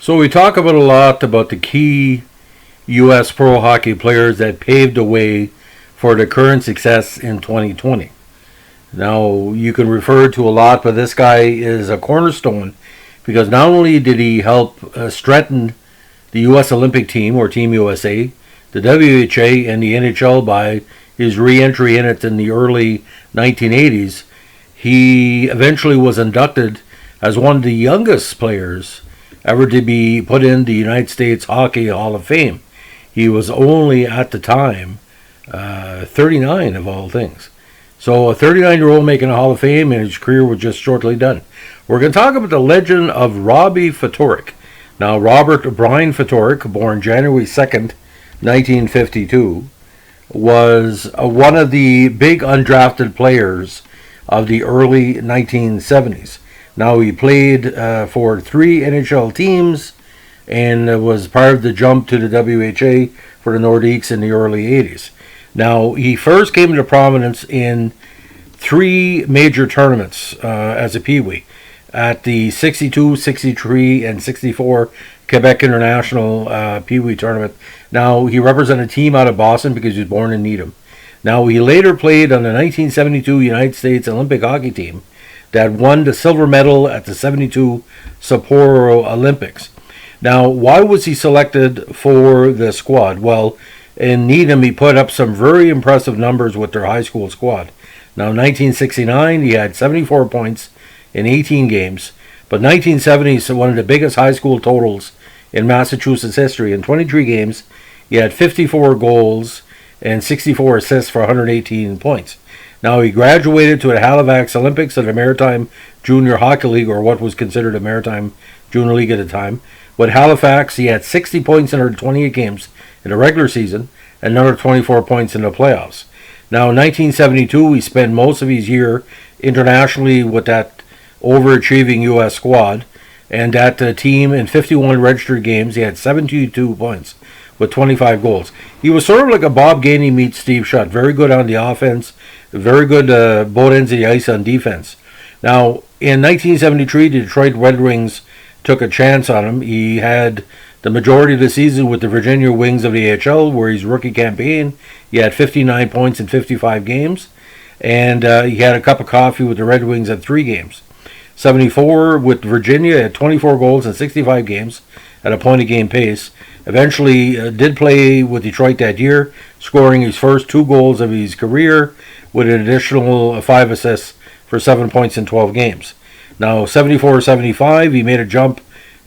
So we talk about a lot about the key U.S. pro hockey players that paved the way for the current success in 2020. Now, you can refer to a lot, but this guy is a cornerstone because not only did he help strengthen the U.S. Olympic team, or Team USA, the WHA, and the NHL by his re-entry in it in the early 1980s, he eventually was inducted as one of the youngest players ever to be put in the United States Hockey Hall of Fame. He was only, at the time, 39 of all things. So a 39-year-old making a Hall of Fame, and his career was just shortly done. We're going to talk about the legend of Robbie Ftorek. Now, Robert Brian Ftorek, born January 2nd, 1952, was one of the big undrafted players of the early 1970s. Now, he played for 3 NHL teams and was part of the jump to the WHA for the Nordiques in the early 80s. Now, he first came into prominence in 3 major tournaments as a peewee at the 62, 63, and 64 Quebec International Peewee Tournament. Now, he represented a team out of Boston because he was born in Needham. Now, he later played on the 1972 United States Olympic hockey team that won the silver medal at the 72 Sapporo Olympics. Now, why was he selected for the squad? Well, in Needham, he put up some very impressive numbers with their high school squad. Now, in 1969, he had 74 points in 18 games, but 1970 is one of the biggest high school totals in Massachusetts history. In 23 games, he had 54 goals and 64 assists for 118 points. Now, he graduated to the Halifax Olympics of the Maritime Junior Hockey League, or what was considered a Maritime Junior League at the time. With Halifax, he had 60 points in 28 games in the regular season and another 24 points in the playoffs. Now, in 1972, he spent most of his year internationally with that overachieving U.S. squad, and that team in 51 registered games, he had 72 points with 25 goals. He was sort of like a Bob Gainey meets Steve Shutt, very good on the offense, very good both ends of the ice on defense. Now, in 1973, the Detroit Red Wings took a chance on him. He had the majority of the season with the Virginia Wings of the AHL, where his rookie campaign, he had 59 points in 55 games, and he had a cup of coffee with the Red Wings at 3 games. 74 with Virginia at 24 goals in 65 games at a point-a-game pace. Eventually did play with Detroit that year, scoring his first 2 goals of his career with an additional 5 assists for 7 points in 12 games. Now, 74-75, he made a jump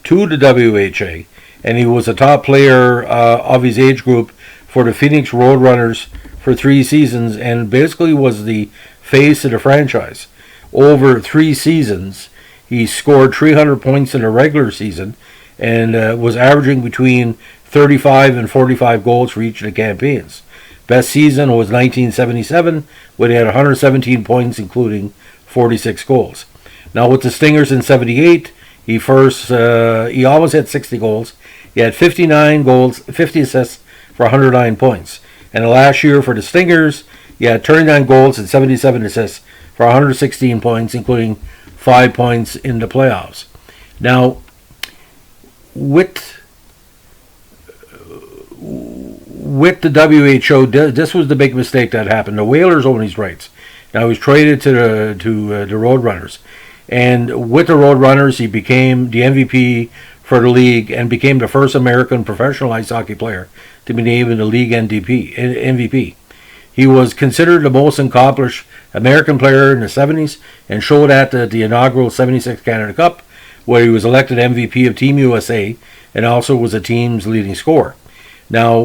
to the WHA, and he was a top player of his age group for the Phoenix Roadrunners for 3 seasons, and basically was the face of the franchise. Over 3 seasons, he scored 300 points in the regular season and was averaging between 35 and 45 goals for each of the campaigns. Best season was 1977, when he had 117 points, including 46 goals. Now, with the Stingers in 78, he almost had 60 goals. He had 59 goals, 50 assists for 109 points. And the last year for the Stingers, he had 39 goals and 77 assists for 116 points, including 5 points in the playoffs. Now, with the WHO, this was the big mistake that happened. The Whalers own his rights. Now, he was traded to the Roadrunners. And with the Roadrunners, he became the MVP for the league and became the first American professional ice hockey player to be named the league MVP. He was considered the most accomplished American player in the 70s and showed at the inaugural 76 Canada Cup, where he was elected MVP of Team USA and also was the team's leading scorer. Now,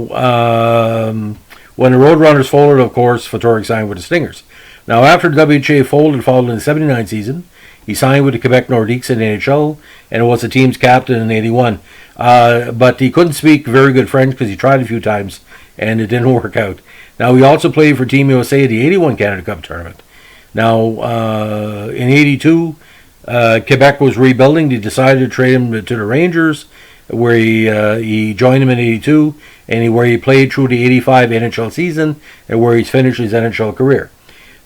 when the Roadrunners folded, of course, Ftorek signed with the Stingers. Now, after the WHA folded in the 79 season, he signed with the Quebec Nordiques in the NHL and was the team's captain in 81. But he couldn't speak very good French because he tried a few times and it didn't work out. Now, he also played for Team USA at the 81 Canada Cup tournament. Now, in 82, Quebec was rebuilding. They decided to trade him to the Rangers, where he joined him in 82, and where he played through the 85 NHL season, and where he's finished his NHL career.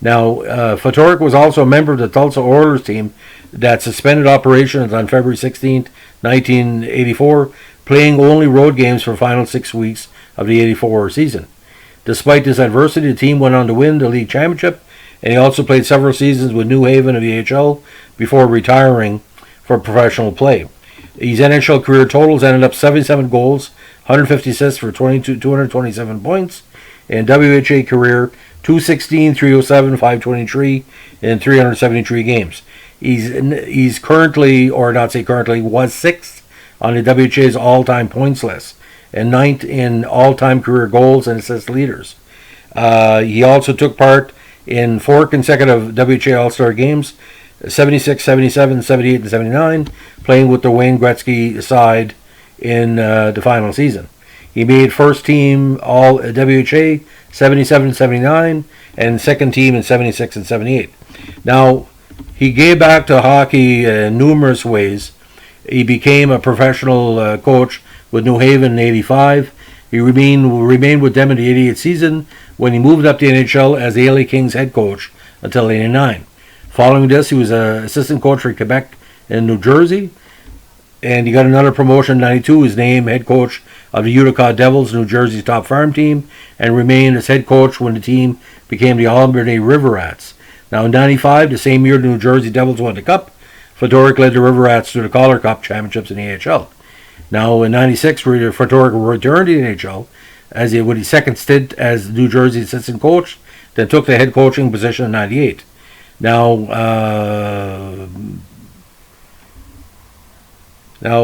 Now, Ftorek was also a member of the Tulsa Oilers team that suspended operations on February 16, 1984, playing only road games for the final 6 weeks of the 84 season. Despite this adversity, the team went on to win the league championship, and he also played several seasons with New Haven of the AHL before retiring for professional play. His NHL career totals ended up 77 goals, 150 assists for 227 points, and WHA career 216, 307, 523 in 373 games. He's currently, or not say currently, was 6th on the WHA's all-time points list and 9th in all-time career goals and assist leaders. He also took part in 4 consecutive WHA All-Star games, 76, 77, 78, and 79, playing with the Wayne Gretzky side in the final season. He made first team all WHA 77 and 79 and second team in 76 and 78. Now, he gave back to hockey in numerous ways. He became a professional coach with New Haven in 85. He remained with them in the 88 season when he moved up to the NHL as the LA Kings head coach until 89. Following this, he was an assistant coach for Quebec and New Jersey, and he got another promotion in 92. He was named head coach of the Utica Devils, New Jersey's top farm team, and remained as head coach when the team became the Albany River Rats. Now in 95, the same year the New Jersey Devils won the Cup, Ftorek led the River Rats to the Calder Cup championships in the AHL. Now in 96, Ftorek returned to the NHL with his second stint as New Jersey assistant coach, then took the head coaching position in 98. Now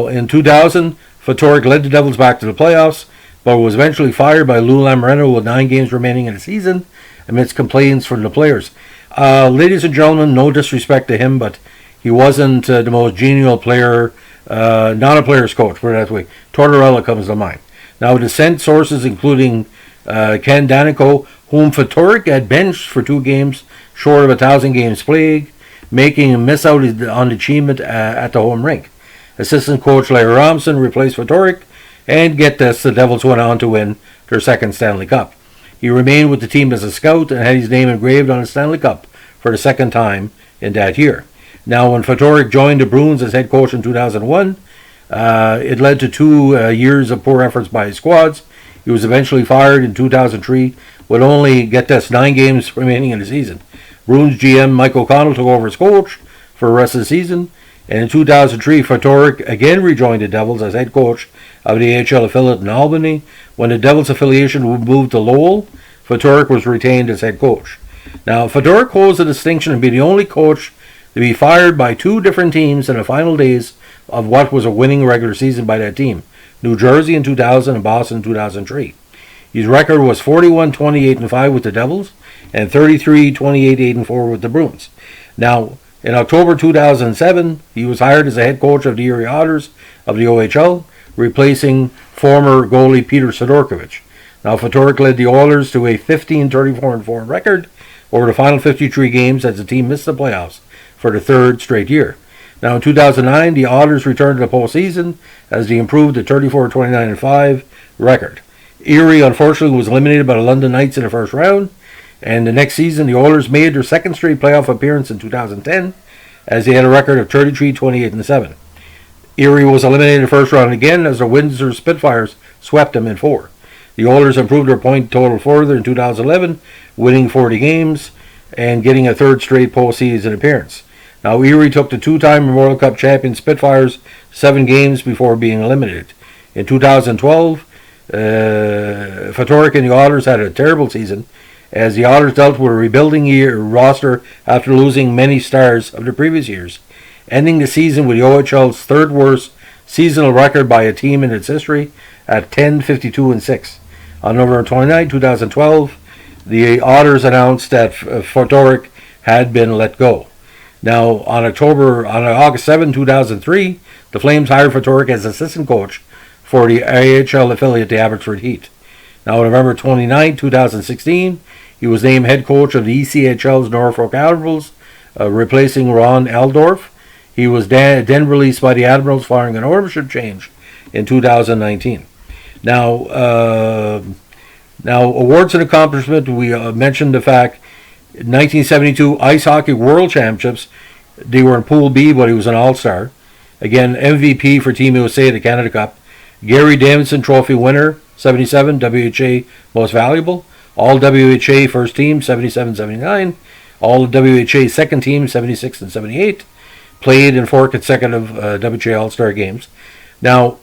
in 2000, Ftorek led the Devils back to the playoffs, but was eventually fired by Lou Lamorino with 9 games remaining in the season amidst complaints from the players. Ladies and gentlemen, no disrespect to him, but he wasn't the most genial player, not a player's coach, put it that way. Tortorella comes to mind. Now, dissent sources including Ken Danico, whom Ftorek had benched for 2 games short of 1,000 games played, making him miss out on achievement at the home rink. Assistant coach Larry Robinson replaced Ftorek, and get this, the Devils went on to win their second Stanley Cup. He remained with the team as a scout and had his name engraved on a Stanley Cup for the second time in that year. Now, when Ftorek joined the Bruins as head coach in 2001, it led to 2 years of poor efforts by his squads. He was eventually fired in 2003 with only, get this, 9 games remaining in the season. Bruins GM Mike O'Connell took over as coach for the rest of the season, and in 2003, Ftorek again rejoined the Devils as head coach of the AHL affiliate in Albany. When the Devils affiliation moved to Lowell, Ftorek was retained as head coach. Now, Ftorek holds the distinction of being the only coach to be fired by 2 different teams in the final days of what was a winning regular season by that team. New Jersey in 2000 and Boston in 2003. His record was 41-28-5 with the Devils and 33-28-8-4 with the Bruins. Now, in October 2007, he was hired as the head coach of the Erie Otters of the OHL, replacing former goalie Peter Sidorkovich. Now, Ftorek led the Oilers to a 15-34-4 record over the final 53 games as the team missed the playoffs for the 3rd straight year. Now, in 2009, the Otters returned to the postseason as they improved the 34-29-5 record. Erie, unfortunately, was eliminated by the London Knights in the first round, and the next season, the Oilers made their second straight playoff appearance in 2010 as they had a record of 33-28-7. Erie was eliminated in the first round again as the Windsor Spitfires swept them in 4. The Oilers improved their point total further in 2011, winning 40 games and getting a 3rd straight postseason appearance. Now, Erie took the 2-time Memorial Cup champion Spitfires 7 games before being eliminated. In 2012, Ftorek and the Otters had a terrible season as the Otters dealt with a rebuilding roster after losing many stars of the previous years, ending the season with the OHL's 3rd worst seasonal record by a team in its history at 10-52-6. On November 29, 2012, the Otters announced that Ftorek had been let go. Now, on August 7, 2003, the Flames hired Ftorek as assistant coach for the AHL affiliate, the Abbotsford Heat. Now, on November 29, 2016, he was named head coach of the ECHL's Norfolk Admirals, replacing Ron Aldorf. He was then released by the Admirals following an ownership change in 2019. Now, awards and accomplishment, we mentioned the fact, 1972 Ice Hockey World Championships, They were in Pool B, but he was an all-star. Again, MVP for Team USA at the Canada Cup. Gary Davidson Trophy winner, 77, WHA Most Valuable. All WHA First Team, 77, 79. All WHA Second Team, 76 and 78. Played in 4 consecutive WHA All-Star games. Now,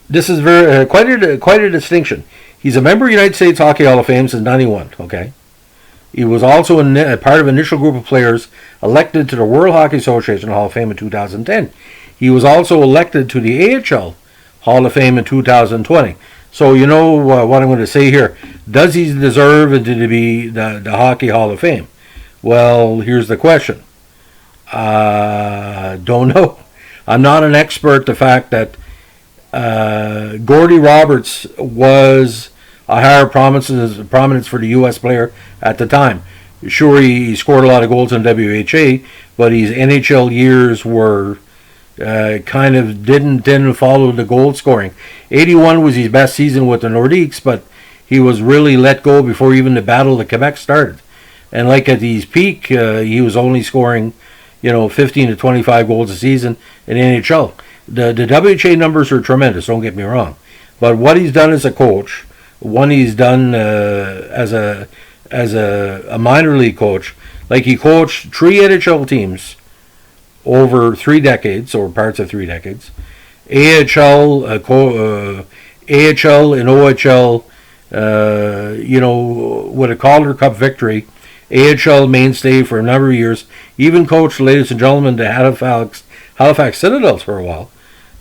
this is very quite a distinction. He's a member of the United States Hockey Hall of Fame since 91, okay? He was also a part of an initial group of players elected to the World Hockey Association Hall of Fame in 2010. He was also elected to the AHL Hall of Fame in 2020. So you know what I'm going to say here. Does he deserve to be the Hockey Hall of Fame? Well, here's the question. Don't know. I'm not an expert. The fact that Gordie Roberts was a higher prominence for the U.S. player at the time. Sure, he scored a lot of goals in WHA, but his NHL years were kind of didn't follow the goal scoring. 81 was his best season with the Nordiques, but he was really let go before even the Battle of Quebec started. And like at his peak, he was only scoring, 15 to 25 goals a season in NHL. The WHA numbers are tremendous, don't get me wrong. But what he's done as a coach, what he's done as a minor league coach, like he coached 3 NHL teams over 3 decades, or parts of 3 decades. AHL and OHL, with a Calder Cup victory. AHL mainstay for a number of years. Even coached, ladies and gentlemen, the Halifax Citadels for a while,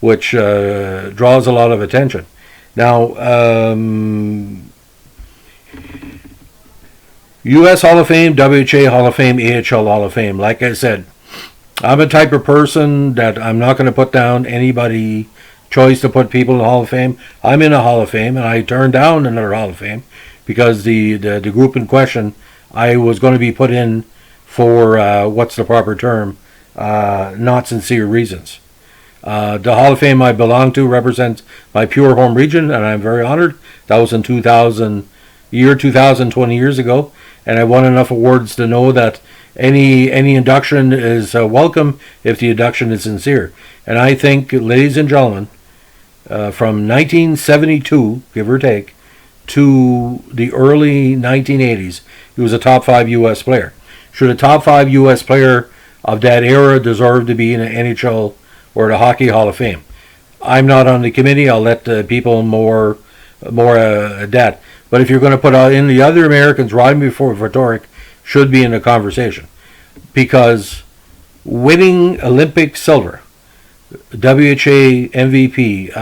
which draws a lot of attention. Now, U.S. Hall of Fame, WHA Hall of Fame, AHL Hall of Fame. Like I said, I'm a type of person that I'm not going to put down anybody choice to put people in the Hall of Fame. I'm in a Hall of Fame, and I turned down another Hall of Fame because the group in question I was going to be put in for, what's the proper term, not sincere reasons. The Hall of Fame I belong to represents my pure home region, and I'm very honored. That was in 2000, 20 years ago, and I won enough awards to know that any induction is welcome if the induction is sincere. And I think, ladies and gentlemen, from 1972, give or take, to the early 1980s, he was a top 5 U.S. player. Should a top 5 U.S. player of that era deserve to be in the NHL or the Hockey Hall of Fame? I'm not on the committee. I'll let the people more that. But if you're going to put in the other Americans, Robbie Ftorek should be in the conversation, because winning Olympic silver, WHA MVP,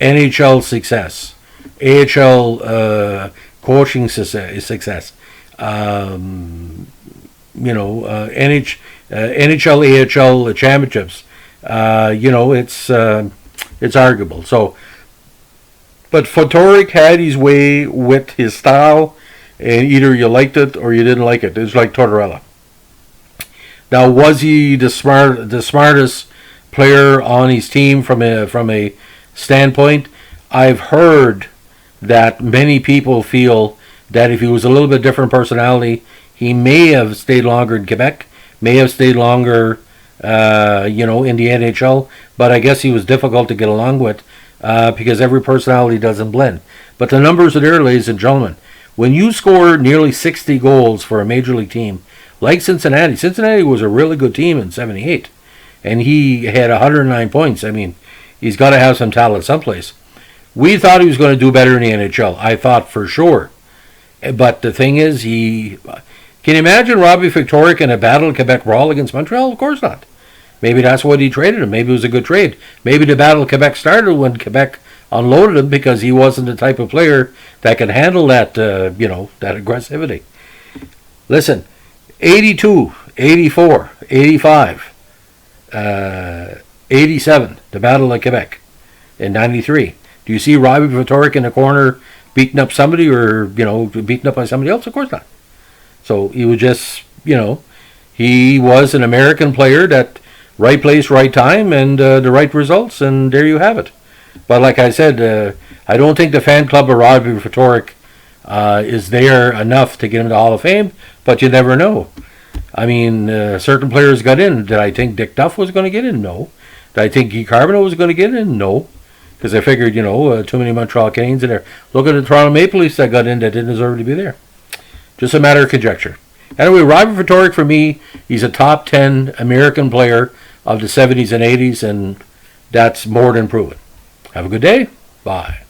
NHL success, AHL coaching success, NHL, AHL championships. It's arguable. So, but Ftorek had his way with his style, and either you liked it or you didn't like it. It's like Tortorella. Now, was he the smartest player on his team from a standpoint? I've heard that many people feel that if he was a little bit different personality, he may have stayed longer in Quebec, may have stayed longer, in the NHL. But I guess he was difficult to get along with because every personality doesn't blend. But the numbers are there, ladies and gentlemen. When you score nearly 60 goals for a major league team, like Cincinnati was a really good team in 78, and he had 109 points. I mean, he's got to have some talent someplace. We thought he was going to do better in the NHL. I thought for sure. But the thing is, can you imagine Robbie Ftorek in a Battle of Quebec brawl against Montreal? Of course not. Maybe that's what he traded him. Maybe it was a good trade. Maybe the Battle of Quebec started when Quebec unloaded him because he wasn't the type of player that could handle that, that aggressivity. Listen, 82, 84, 85, 87, the Battle of Quebec in 93. Do you see Robbie Ftorek in the corner beating up somebody or, beaten up by somebody else? Of course not. So he was just, he was an American player that right place, right time, and the right results, and there you have it. But like I said, I don't think the fan club of Robbie Ftorek is there enough to get him to the Hall of Fame, but you never know. I mean, certain players got in. Did I think Dick Duff was going to get in? No. Did I think Guy Carbonneau was going to get in? No. Because I figured, too many Montreal Canadiens in there. Look at the Toronto Maple Leafs that got in that didn't deserve to be there. Just a matter of conjecture. Anyway, Robbie Ftorek, for me, he's a top 10 American player of the 70s and 80s, and that's more than proven. Have a good day. Bye.